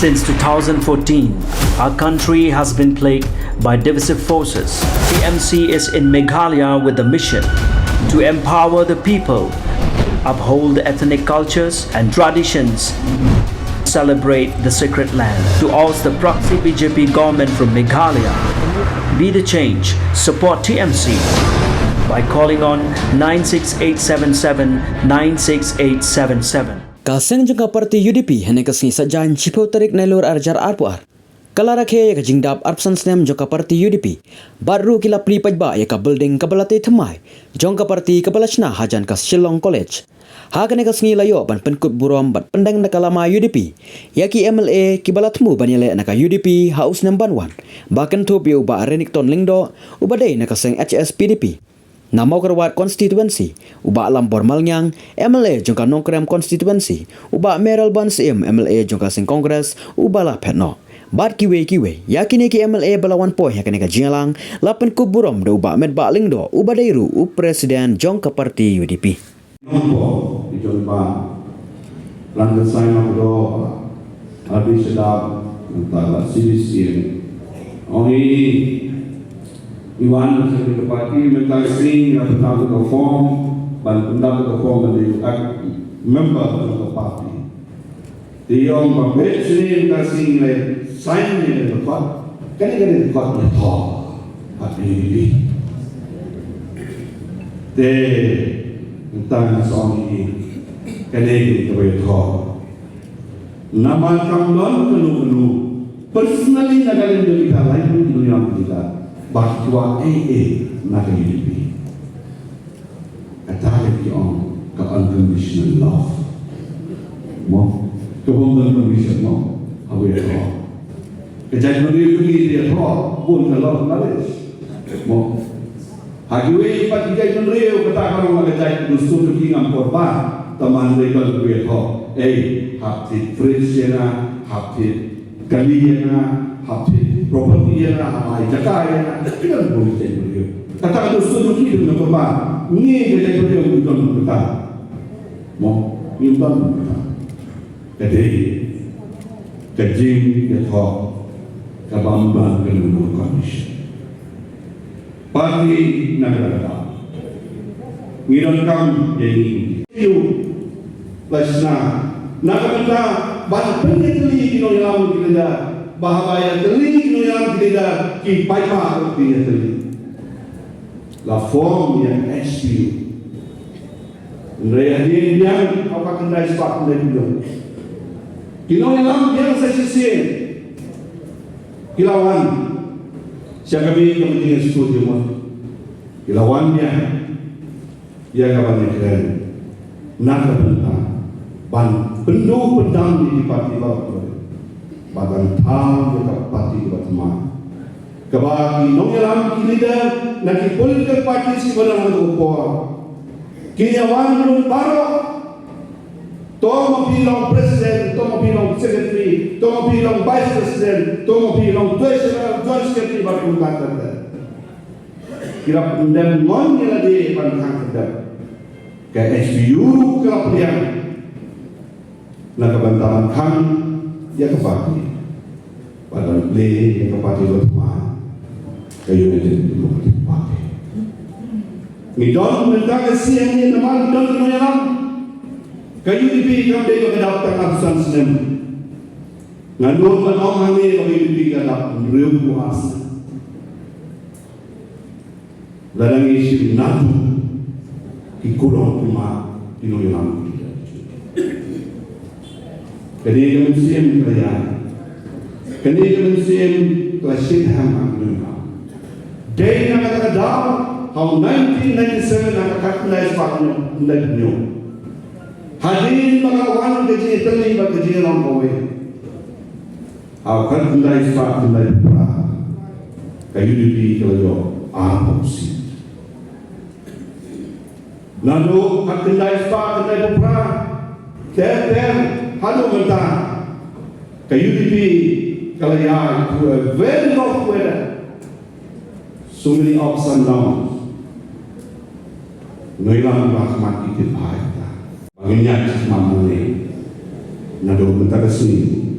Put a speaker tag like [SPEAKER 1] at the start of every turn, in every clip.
[SPEAKER 1] Since 2014, our country has been plagued by divisive forces. TMC is in Meghalaya with the mission to empower the people, uphold ethnic cultures and traditions, celebrate the sacred land. To oust the proxy BJP government from Meghalaya, be the change, support TMC by calling on 96877 96877.
[SPEAKER 2] Kaseng jengka parti UDP hanya kesini sajan cipu tarik nelur arjar arpuar. Kalara ke ya jingdap arpsan snem jengka parti UDP. Baru kila pli pajba ya ka building kabalate themai. Jongka parti kabalachna hajan kas Shillong College. Hakan kesini layo ban penkut burom bat pendang nakalama UDP. Yaki MLA kibalatmu banyale naka UDP haus namban 1. Bahkan tu piu ba Renington Lingdo ubadai nakaseng HS PDP. Namau kerwat konstituensi, uba Lampor Malnyang, MLA jongka Nongkrem konstituensi, uba Meral Bansim, MLA jongka Sing Kongres, uba lah Petno. Bat kiwe, yakini ki MLA balawan poy yakini ka Jingalang, lapan kuburom do uba Medba Lingdo, uba Dairu, Presiden jongka parti UDP.
[SPEAKER 3] Nompo, dijompa, lantas saya do, habis sedap, entahlah sini. Iwan Sekretari Parti minta sing yang tentang ke form dan tentang ke form dari member of parti. Dia orang berbeza sini minta sing le sign ni le kot, kan ini kot le thor, parti ini. Dia tentang soal ini, kan ini le thor. Nama kamlon kenu personally nagalim dari kita lain di dunia kita. Bahwa AA nak UDP attack on ke unconditional love mo ke unconditional mo awe ko kejadian ini dia ko pun kalau knowledge mo hagiwe pat kejadian reu kata kalau kejadian dusun tu ngam korban teman mereka gue ko hati friendsena hati kaliana hati property yang ramai jaga yang kita boleh jadi beliau. Kata ada satu kita dengan korban, ni kita beliau bukan kita, mau bukan kita. Jadi kajing kita kabamban dengan komisi. Parti negara, ngiron kam jadi itu pasna. Nakata ban peneliti kita yang kita bahaya teling yang tidak kipaipa dia teling. La forme yang SPU. Reagen yang apa kendai sepak dia. Kino yang dia sesi kilawan. Siapa kami kepentingan studio mo. Kilawan dia kawan keren. Nak bentang ban penuh pedang di parti baru. Badan tang dekat parti berteman. Kebagi nongelam kita nak political party si barang berupor. Kinyawan belum baru. Tomo pilong presiden, tomo pilong secretary, tomo pilong vice president, tomo pilong joint secretary baru kata. Kira pendem nongela di pantang kita. Ke SPU kira pilihan. Nak kebantaran kan dia kepati pada play yang kepati berteman kayu nanti dulu kepati ngidon mentang siang ni nama ngidon kenyalam kayu dipi kam dia kedapatan absen senem ngandung menong hangi kayu dipi kedap riu puasa ladang isi nadu ikurong kuma kenyalam Kini kemensian kerajaan, kini kemensian klasik ham agama. Dari nak kata dah, tahun 1997 nak kata nai sepatnya nai nyo. Hadir bagawan kerja terlibat kerja orang kowe. Awak nai sepat nai pura. Kayu di kalau apa sih? Lalu kat nai sepat nai pura. Ter Halo mentah, kayu dipi kalau ya very rough weather, so many ups and downs. Noilang rahmat kita bahaya. Baginya cuma boleh, nado mentah kesini,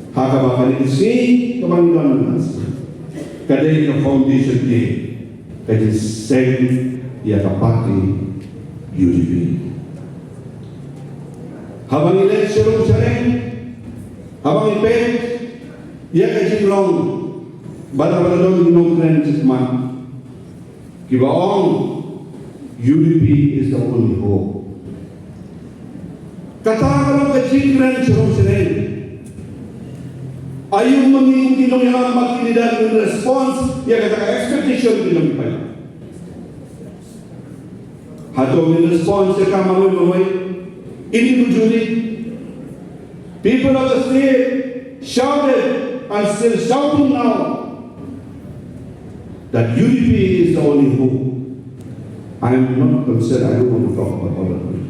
[SPEAKER 3] Haka bakal isi kebanggaan nas. Kadai ke foundation ni, kadai sen ia kapati UDP. Habang ilan serong sereng, habang ipet, ia kajing long, bala-bala dong ginong kren cikman. Kibaong UDP is the only hope. Katakan kajing kren serong sereng. Ayung mengikuti yang makin dan respons yang kata expectation bilang baik. Hatau respons sekarang mawai ini tujuan. People of the state shouted and still shouting now that UDP is the only hope. I am not concerned. I don't want to talk about other parties.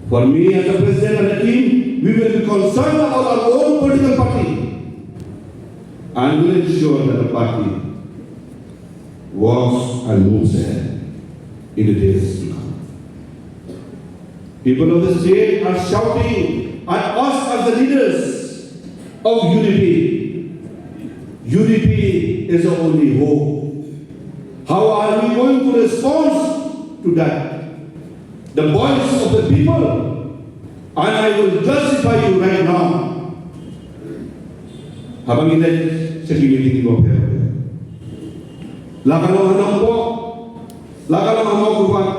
[SPEAKER 3] For me as a president and a team, we will be concerned about our own political party and will ensure that the party walks and moves ahead in the days to come. People of the state are shouting at us as the leaders of UDP. UDP is the only hope. How are we going to respond to that? The voice of the people. And I will justify you right now. Habang ina sa community ko pero. Lakalong anong po, lakalong ang kubat,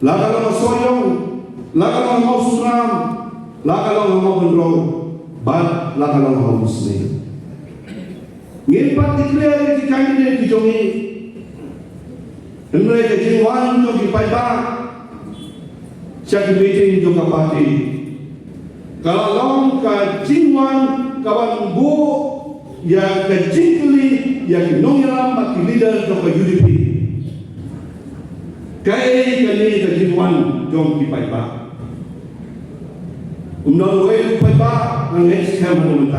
[SPEAKER 3] lakalong ang soyong, lakalong ang sunam, lakalong ang bundro, but lakalong ang Muslim. Ngayon pa-declare yung candidate yung Henry Kajingwan yung ipaiba siya meeting yung kapati. Kalau Kajingwan kawan bu yang kajingli yang nongyalam mati leader yung UDP. Kaya kani Kajingwan yung ipaiba. Umnalaway ipaiba ang next time mo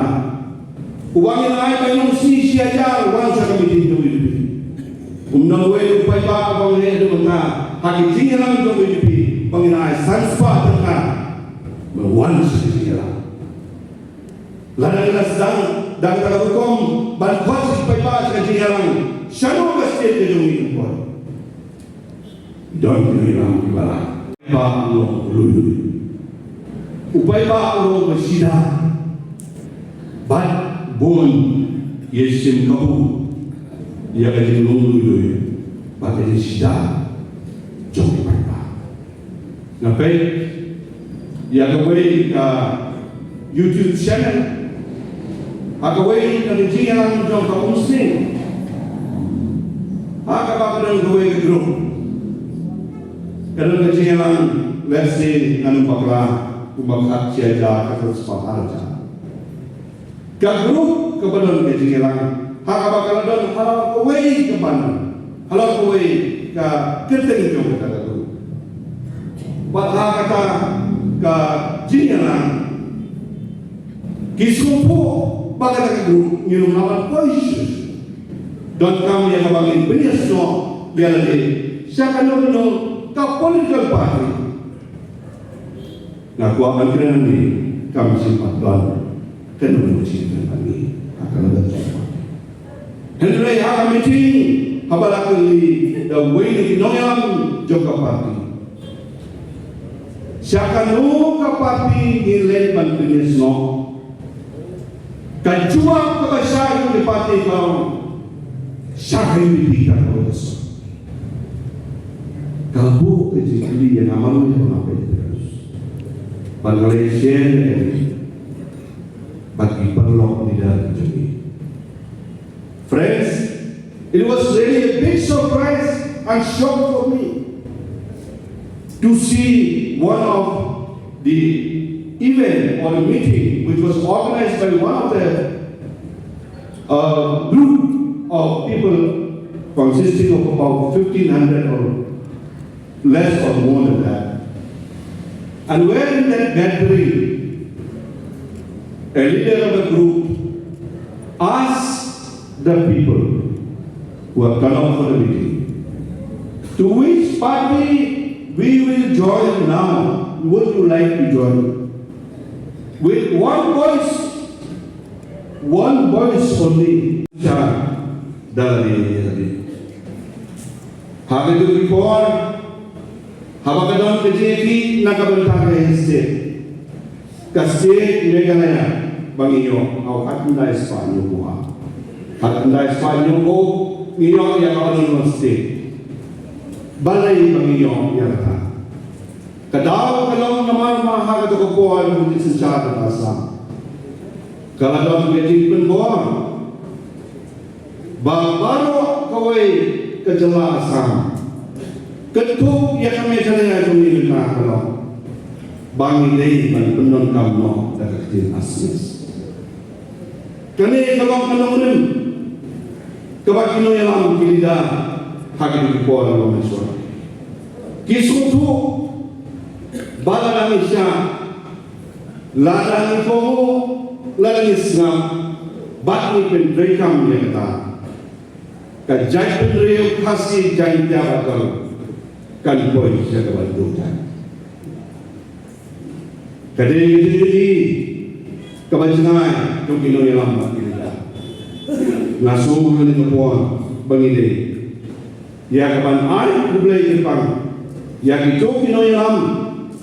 [SPEAKER 3] uangin ay kayong siya dyan uang sa committee ng UDP. Umnalaway ipaiba ang next time mo hakitingin lang ng UDP. Penginai sanspa tengah mewan sedia. Lalu sedang dan hukum bantuan supaya sekarang syarul kesetiaan kejungi pun. Dan hilang di bawah. Upaya ulung lulu. Upaya ulung bersida. Bat bon yesim kabu. Ia kaji ulung lulu. Bat yesim jom upaya. Ngapai ya kawai ka YouTube channel akawai ka jingan jong ka Muslim akabak kawai ka group kadang ka jingan let's say anu bakla umakat siaja ka terus paharja ka group kepada ka jingan akabak kadang halal kawai ka pan halal kawai ka keteng jong ka Baha kata ke jingan kisumpu baga tak guru ngirum lawan pois dan kami yang bangin benih semua biar lagi siapa nono ke political party nak kuakan kena ni kami simpan dan kena mencintai kami akan ada siapa henry akan meeting habalakali the way di noyam joka party siakan lu kapati nilai bantuan no kanjua kebesar di parti kau siakan dipikir kau besar kalau kejadian yang amal yang apa terus Malaysia bagi perlok tidak terjadi. Friends, it was really a big surprise and shock for me to see one of the event or a meeting which was organized by one of the group of people consisting of about 1,500 or less or more than that. And where in that gathering, a leader of the group asked the people who have come out for the meeting, to which party we will join now? Would you like to join? with one voice only, siya dalari. Hagad yung report, habang ka JP nakabanta ka state. Kasi Meghalaya banginyo au katunda Espanyol ko ha. Katunda Espanyol ko inyo yang kanon state. Balay banginyo yang ta. Kadaw kalong naman mahagad ko po ang lisensyado na sa. Kaladong gajing penbuang. Bagbaro kaway kejelasan. Ketuk ya kami kaya kami na kalong. Bangi day man penon kamno dakatin asmis. Kani kalong nun. Kabakino yang kilida hagin ko ang meswa. Kisutu bala siya ladang ko ladang isna batni pen rekam ya ta. Kajai pen reu kasi jai tiaba kan boy siya kabaldutan. Kadang-kadang kebanyakan tu kino yang lama kita. Nasuh ni kepuan bangide. Ya kapan ay kubelai Jepang. Ya kita kino yang lama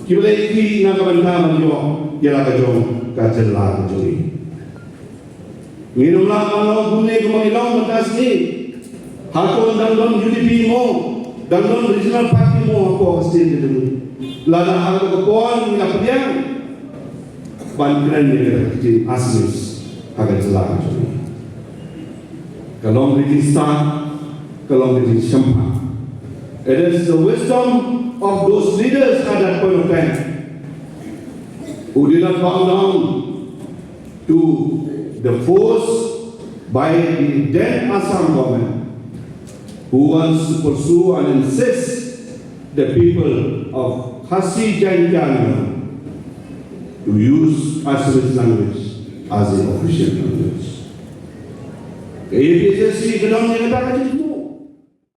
[SPEAKER 3] kubelai ki na kapan taman yo ya la kajong kajelah kajoi. Minum lah kalau gune kemangilong mentas ni. Hakon dalam UDP mo, dalam regional party mo apa pasti itu. Lada hakon kepuan ngapdiang Bantuan yang kecil asmis agak jelas. Kalau British kalau British Shampa, it is the wisdom of those leaders at that point of time who did not bow down to the force by the then Assam government, who wants to pursue and insist the people of Khasi Jaintian to use Assamese language as the official language. APSC kenal yang kata